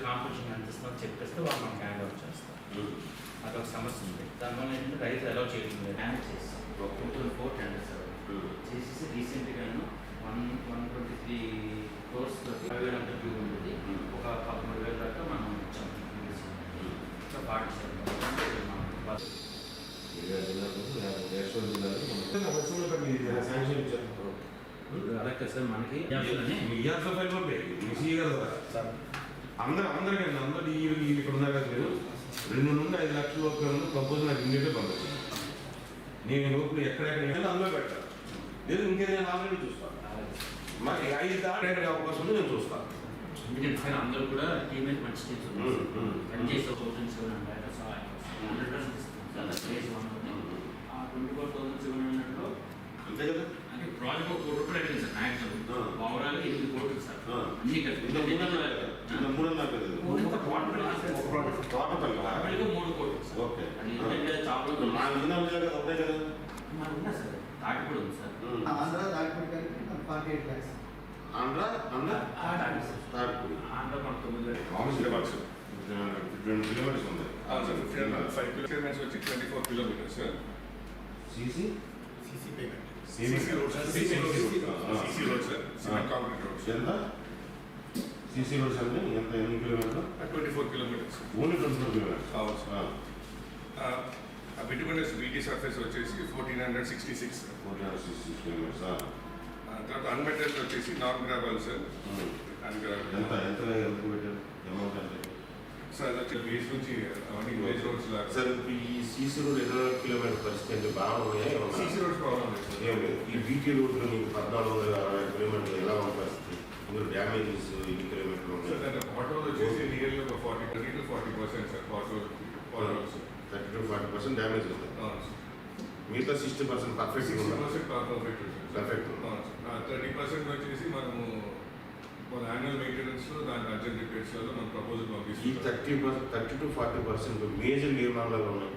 Competition ఎంత ఇస్తామో చెప్పేస్తే వాళ్ళు మనకి హ్యాండ్ ఓవర్ చేస్తారు. అదొక సమస్య ఉంది. దానివల్ల ఏంటంటే రైతు అలౌ చేయడం హ్యాండ్ చేస్తాం 2004 టెండర్స్ చేసేసి రీసెంట్గాను 123 crores డ్యూ ఉండేది. ఒక 13,000 దాకా మనం ఇచ్చాం. సో అలాగే సార్ మనకి అందరికీ ఇక్కడ ఉన్నారు కదా మీరు 2 నుండి 5 లక్షల రూపాయలు ప్రపోజల్ నాకు ఇండియా పంపించాను. నేను లోపల ఎక్కడెక్కడ అందులో పెట్టాను. లేదు ఇంకేదైనా ఆల్రెడీ చూస్తాను. మరి 5 దాటి అవకాశం ఉంది, నేను చూస్తాను. ఎందుకంటే సార్ అందరూ కూడా టీమేట్ మంచి టీమ్స్ పనిచేసే 2,700 100% ఇస్తాం సార్. ప్లేస్ 24,700లో అంతే కదా. అంటే ప్రాజెక్ట్ 1 కోటి రూపాయలు అయింది సార్. మ్యాక్సిమం ఓవరాల్ 8 కోట్లు సార్. అన్ని కలిపి 3 కోట్లు సార్. ఓకే చాపలు ఉన్నా సార్. తాటి కూడా ఉంది సార్. ఆంధ్ర మనకు 20 కిలోమీటర్స్ ఉంది. 5 కిలోమీటర్స్ వచ్చి 24 kilometres. CC payment CC road sir. Cement concrete roads ఎంత సిసి రోడ్స్ అంటే ఎంత ఎన్ని కిలోమీటర్లు? 24 కిలోమీటర్స్. Only 24 kilometres. అవును సార్. బిట్యూమినస్ బీటీ సర్ఫేస్ వచ్చేసి 1466 కిలోమీటర్స్. తర్వాత అన్మెటల్ వచ్చేసి నాన్ గ్రావెల్ సార్. ఎంత ఎంత పెట్టారు అమౌంట్ అంటే సార్? అది వచ్చి బేస్ నుంచి విలేజ్ రోడ్స్ లాగా సార్. ఈ సీసీ రోడ్ 20 కిలోమీటర్ పరిస్థితి బాగున్నాయి. సీసీ రోడ్స్ ప్రాబ్లం లేదు. ఏం లేదు. ఈ బీటీ రోడ్లో మీకు 1460 కిలోమీటర్లు ఎలా ఉన్న పరిస్థితి? మీరు డ్యామేజెస్ ఎన్ని కిలోమీటర్లు ఉన్నాయి? సార్ వాటర్ వచ్చేసి నియర్లీ ఒక 30 to 40% sir. Water 30 to 40% damage ఉంది. మిగతా 60% పర్ఫెక్ట్ పర్ఫెక్ట్. 30% వచ్చేసి మనము మన యాన్యువల్ మెయింటెనెన్స్ లో దాని అర్జెంట్ రిపేర్స్ లో మన ప్రపోజల్ ఈ 30 to 40% మేజర్ నిర్మాణాలు ఉన్నాయి.